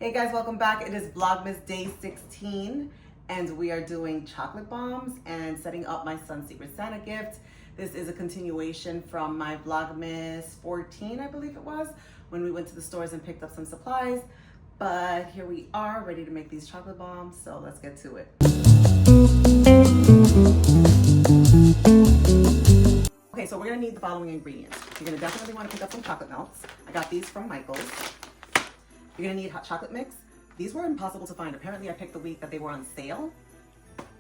Hey guys, welcome back. It is Vlogmas day 16 and we are doing chocolate bombs and setting up my son's Secret Santa gift. This is a continuation from my Vlogmas 14, I believe it was, when we went to the stores and picked up some supplies. But here we are ready to make these chocolate bombs, so let's get to it. Okay, so we're gonna need the following ingredients. You're gonna definitely wanna pick up some chocolate melts. I got these from Michael's. You're gonna need hot chocolate mix. These were impossible to find. Apparently I picked the week that they were on sale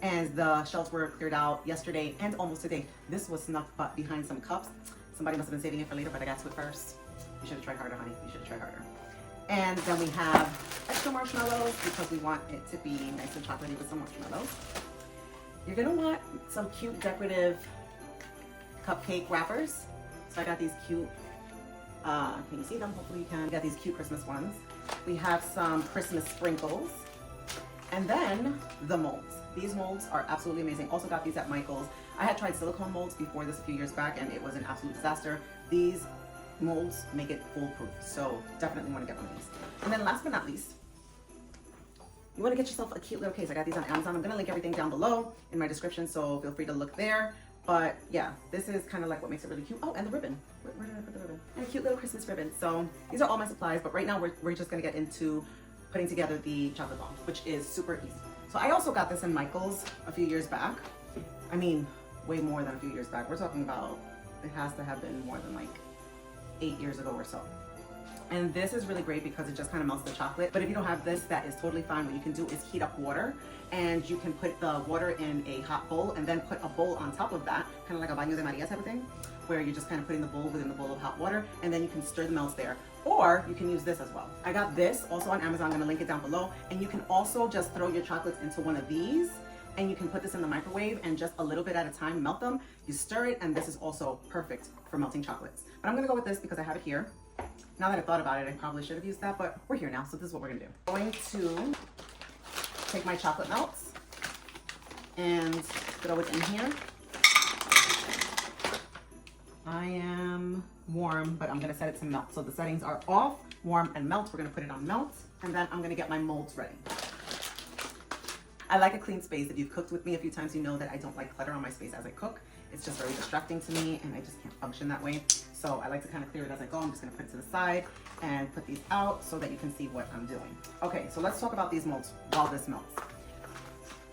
and the shelves were cleared out yesterday and almost today. This was snuck behind some cups. Somebody must have been saving it for later, but I got to it first. You should have tried harder, honey. You should have tried harder. And then we have extra marshmallows because we want it to be nice and chocolatey with some marshmallows. You're gonna want some cute decorative cupcake wrappers. So I got these cute, can you see them? Hopefully you can. I got these cute Christmas ones. We have some Christmas sprinkles, and then the molds. These molds are absolutely amazing. Also got these at Michael's. I had tried silicone molds before this a few years back and it was an absolute disaster. These molds make it foolproof, so definitely want to get one of these. And then last but not least, you want to get yourself a cute little case. I got these on Amazon. I'm going to link everything down below in my description, so feel free to look there. But yeah, this is kind of like what makes it really cute. Oh, and the ribbon. Where did I put the ribbon? And a cute little Christmas ribbon. So these are all my supplies, but right now we're just gonna get into putting together the chocolate bomb, which is super easy. So I also got this in Michael's a few years back. I mean, way more than a few years back. We're talking about, it has to have been more than like 8 years ago or so. And this is really great because it just kind of melts the chocolate. But if you don't have this, that is totally fine. What you can do is heat up water, and you can put the water in a hot bowl and then put a bowl on top of that, kind of like a baño de Maria type of thing, where you're just kind of putting the bowl within the bowl of hot water, and then you can stir the melts there. Or you can use this as well. I got this also on Amazon. I'm gonna link it down below. And you can also just throw your chocolates into one of these, and you can put this in the microwave and just a little bit at a time melt them. You stir it, and this is also perfect for melting chocolates. But I'm gonna go with this because I have it here. Now that I thought about it, I probably should have used that, but we're here now, so this is what we're gonna do. I'm going to take my chocolate melts and throw it in here. I am warm, but I'm gonna set it to melt. So the settings are off, warm, and melt. We're gonna put it on melt, and then I'm gonna get my molds ready. I like a clean space. If you've cooked with me a few times, you know that I don't like clutter on my space as I cook. It's just very distracting to me, and I just can't function that way. So I like to kind of clear it as I go. I'm just gonna put it to the side and put these out so that you can see what I'm doing. Okay, so let's talk about these molds while this melts.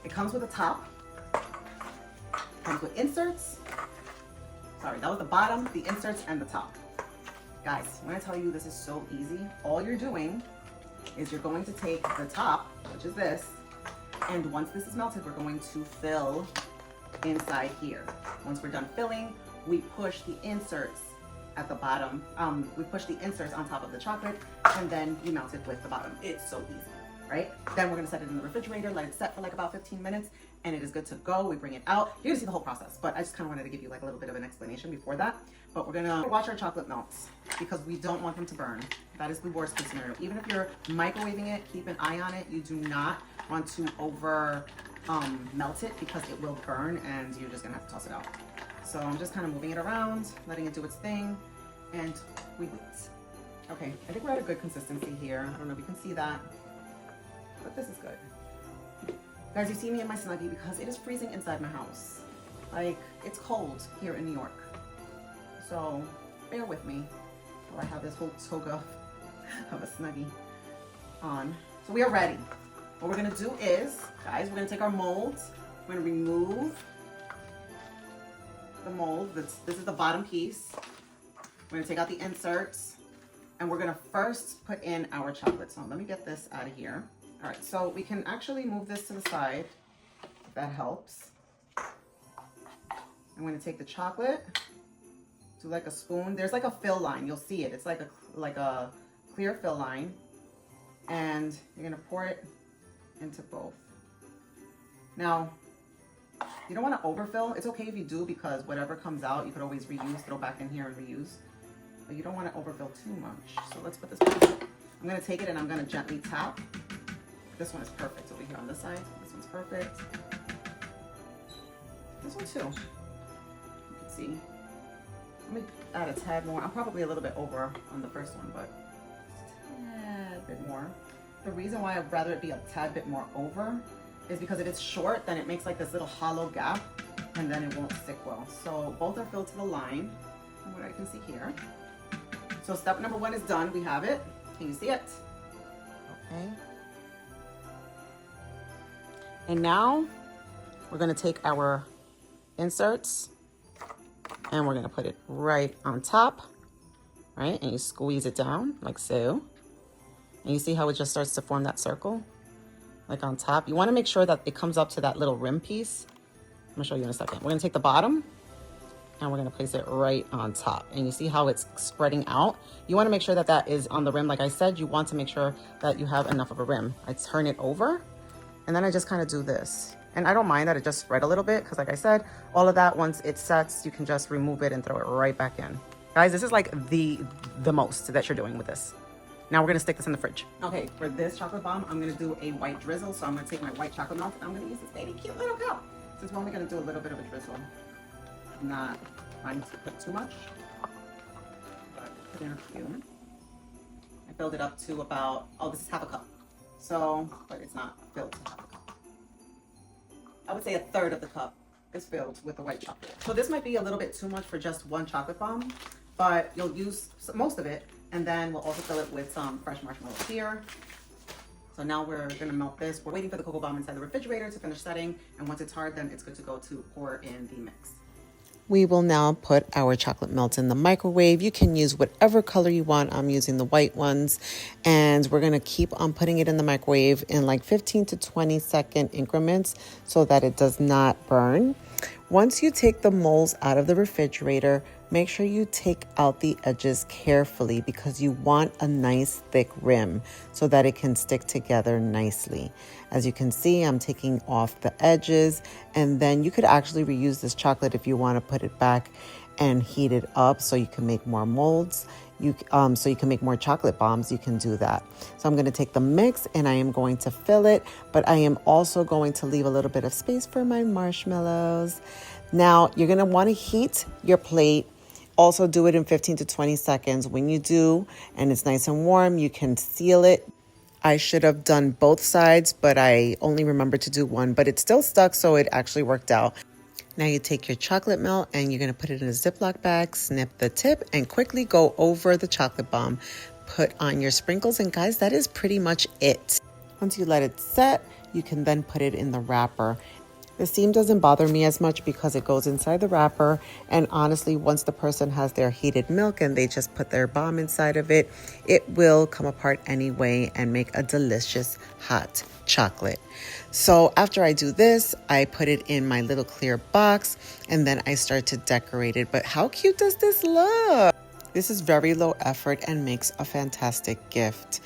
It comes with a top, comes with inserts. Sorry, that was the bottom, the inserts, and the top. Guys, when I tell you this is so easy, all you're doing is you're going to take the top, which is this, and once this is melted, we're going to fill inside here. Once we're done filling, we push the inserts at the bottom. We push the inserts on top of the chocolate, and then you melt it with the bottom. It's so easy, right? Then we're gonna set it in the refrigerator, let it set for like about 15 minutes, and it is good to go. We bring it out. You're gonna see the whole process, but I just kind of wanted to give you like a little bit of an explanation before that. But we're gonna watch our chocolate melts because we don't want them to burn. That is the worst case scenario. Even if you're microwaving it, keep an eye on it. You do not want to over melt it because it will burn and you're just gonna have to toss it out. So I'm just kind of moving it around, letting it do its thing, and we wait. Okay, I think we're at a good consistency here. I don't know if you can see that, but this is good. Guys, you see me in my Snuggie because it is freezing inside my house. Like, it's cold here in New York. So bear with me while I have this whole toga of a Snuggie on. So we are ready. What we're gonna do is, guys, we're gonna take our molds. We're gonna remove the mold. This is the bottom piece. We're gonna take out the inserts, and we're gonna first put in our chocolate. So let me get this out of here. All right, so we can actually move this to the side, if that helps. I'm gonna take the chocolate, do like a spoon. There's like a fill line, you'll see it. It's like a clear fill line, and you're gonna pour it into both. Now, you don't want to overfill. It's okay if you do because whatever comes out, you could always reuse, throw back in here and reuse. But you don't want to overfill too much. So let's put this back. I'm going to take it and I'm going to gently tap. This one is perfect over here on this side. This one's perfect. This one too. You can see. Let me add a tad more. I'm probably a little bit over on the first one, but just a tad bit more. The reason why I'd rather it be a tad bit more over is because if it's short, then it makes like this little hollow gap and then it won't stick well. So both are filled to the line, from what I can see here. So step number 1 is done. We have it. Can you see it? Okay. And now we're gonna take our inserts and we're gonna put it right on top, right? And you squeeze it down like so. And you see how it just starts to form that circle, like on top. You wanna make sure that it comes up to that little rim piece. I'm gonna show you in a second. We're gonna take the bottom and we're gonna place it right on top. And you see how it's spreading out? You wanna make sure that that is on the rim. Like I said, you want to make sure that you have enough of a rim. I turn it over and then I just kind of do this. And I don't mind that it just spread a little bit because like I said, all of that, once it sets, you can just remove it and throw it right back in. Guys, this is like the most that you're doing with this. Now we're gonna stick this in the fridge. Okay, for this chocolate bomb, I'm gonna do a white drizzle. So I'm gonna take my white chocolate milk and I'm gonna use this baby cute little cup. Since we're only gonna do a little bit of a drizzle. I'm not trying to put too much, but put in a few. I filled it up to about, oh, this is half a cup. So, but it's not filled to half a cup. I would say a third of the cup is filled with the white chocolate. So this might be a little bit too much for just one chocolate bomb, but you'll use most of it, and then we'll also fill it with some fresh marshmallows here. So now we're gonna melt this. We're waiting for the cocoa bomb inside the refrigerator to finish setting, and once it's hard, then it's good to go to pour in the mix. We will now put our chocolate melt in the microwave. You can use whatever color you want. I'm using the white ones. And we're gonna keep on putting it in the microwave in like 15 to 20 second increments so that it does not burn. Once you take the molds out of the refrigerator, make sure you take out the edges carefully because you want a nice thick rim so that it can stick together nicely. As you can see, I'm taking off the edges, and then you could actually reuse this chocolate if you want to put it back and heat it up so you can make more molds. So you can make more chocolate bombs, you can do that. So I'm going to take the mix and I am going to fill it, but I am also going to leave a little bit of space for my marshmallows. Now you're going to want to heat your plate. Also do it in 15 to 20 seconds. When you do, and it's nice and warm, you can seal it. I should have done both sides, but I only remembered to do one, but it still stuck, so it actually worked out. Now you take your chocolate melt and you're going to put it in a Ziploc bag, snip the tip, and quickly go over the chocolate bomb. Put on your sprinkles, and guys, that is pretty much it. Once you let it set, you can then put it in the wrapper. The seam doesn't bother me as much because it goes inside the wrapper, and honestly, once the person has their heated milk and they just put their bomb inside of it, it will come apart anyway and make a delicious hot chocolate. So after I do this, I put it in my little clear box and then I start to decorate it. But how cute does this look? This is very low effort and makes a fantastic gift.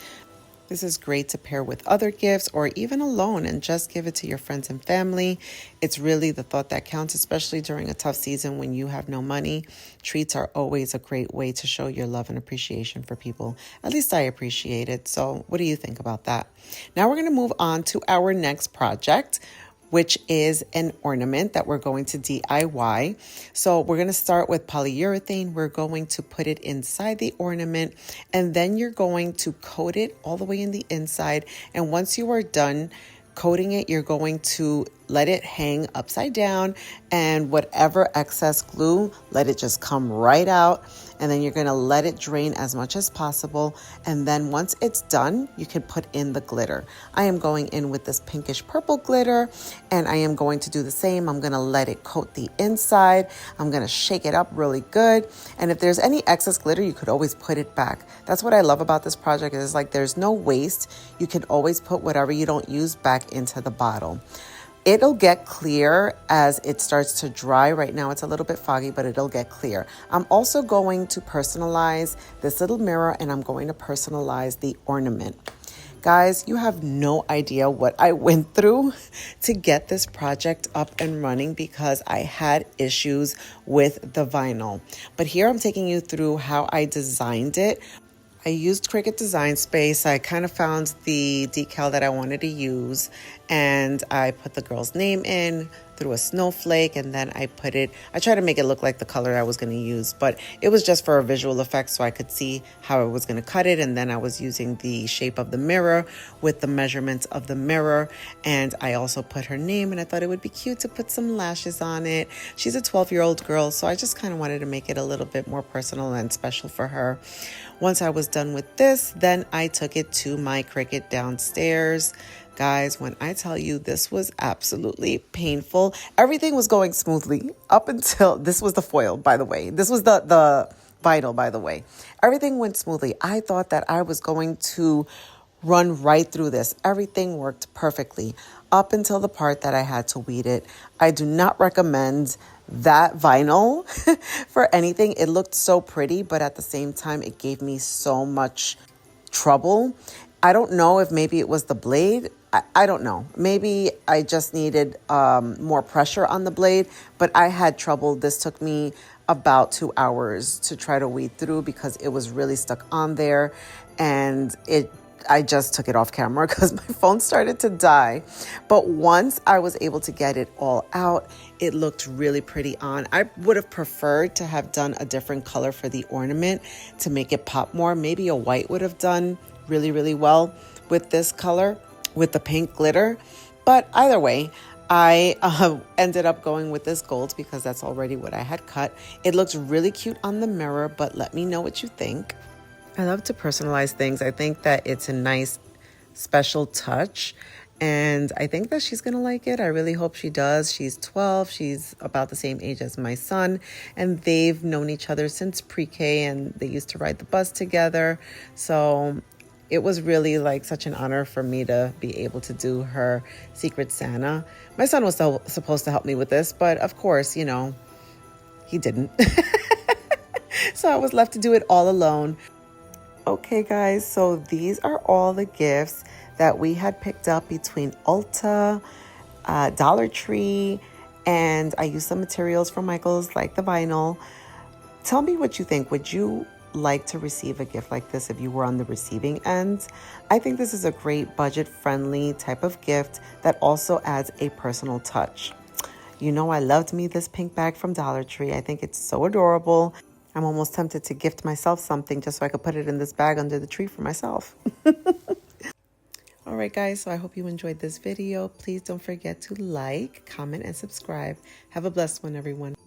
This is great to pair with other gifts or even alone and just give it to your friends and family. It's really the thought that counts, especially during a tough season when you have no money. Treats are always a great way to show your love and appreciation for people. At least I appreciate it. So what do you think about that? Now we're going to move on to our next project, which is an ornament that we're going to DIY. So we're gonna start with polyurethane. We're going to put it inside the ornament, and then you're going to coat it all the way in the inside. And once you are done coating it, you're going to let it hang upside down, and whatever excess glue, let it just come right out. And then you're gonna let it drain as much as possible. And then once it's done, you can put in the glitter. I am going in with this pinkish purple glitter, and I am going to do the same. I'm gonna let it coat the inside. I'm gonna shake it up really good. And if there's any excess glitter, you could always put it back. That's what I love about this project, is like there's no waste. You can always put whatever you don't use back into the bottle. It'll get clear as it starts to dry. Right now it's a little bit foggy, but it'll get clear. I'm also going to personalize this little mirror, and I'm going to personalize the ornament. Guys, you have no idea what I went through to get this project up and running because I had issues with the vinyl. But here I'm taking you through how I designed it. I used Cricut Design Space. I kind of found the decal that I wanted to use, and I put the girl's name in, through a snowflake, and then I tried to make it look like the color I was going to use, but it was just for a visual effect so I could see how I was going to cut it. And then I was using the shape of the mirror with the measurements of the mirror, and I also put her name, and I thought it would be cute to put some lashes on it. She's a 12-year-old girl, so I just kind of wanted to make it a little bit more personal and special for her. Once I was done with this, then I took it to my Cricut downstairs. Guys, when I tell you this was absolutely painful, everything was going smoothly up until this was the foil, by the way. This was the vinyl, by the way. Everything went smoothly. I thought that I was going to run right through this. Everything worked perfectly up until the part that I had to weed it. I do not recommend that vinyl for anything. It looked so pretty, but at the same time, it gave me so much trouble. I don't know if maybe it was the blade. I don't know. Maybe I just needed more pressure on the blade, but I had trouble. This took me about 2 hours to try to weed through because it was really stuck on there, and I just took it off camera because my phone started to die. But once I was able to get it all out, it looked really pretty on. I would have preferred to have done a different color for the ornament to make it pop more. Maybe a white would have done really, really well with this color, with the pink glitter. But either way, I ended up going with this gold because that's already what I had cut. It looks really cute on the mirror, but let me know what you think. I love to personalize things. I think that it's a nice special touch, and I think that she's going to like it. I really hope she does. She's 12. She's about the same age as my son, and they've known each other since pre-K, and they used to ride the bus together. So it was really like such an honor for me to be able to do her Secret Santa. My son was supposed to help me with this, but of course, you know, he didn't. So I was left to do it all alone. Okay, guys, so these are all the gifts that we had picked up between Ulta, Dollar Tree, and I used some materials from Michael's, like the vinyl. Tell me what you think. Would you like to receive a gift like this if you were on the receiving end? I think this is a great budget-friendly type of gift that also adds a personal touch. You know, I loved me this pink bag from Dollar Tree. I think it's so adorable. I'm almost tempted to gift myself something just so I could put it in this bag under the tree for myself. All right, guys, so I hope you enjoyed this video. Please don't forget to like, comment, and subscribe. Have a blessed one, everyone.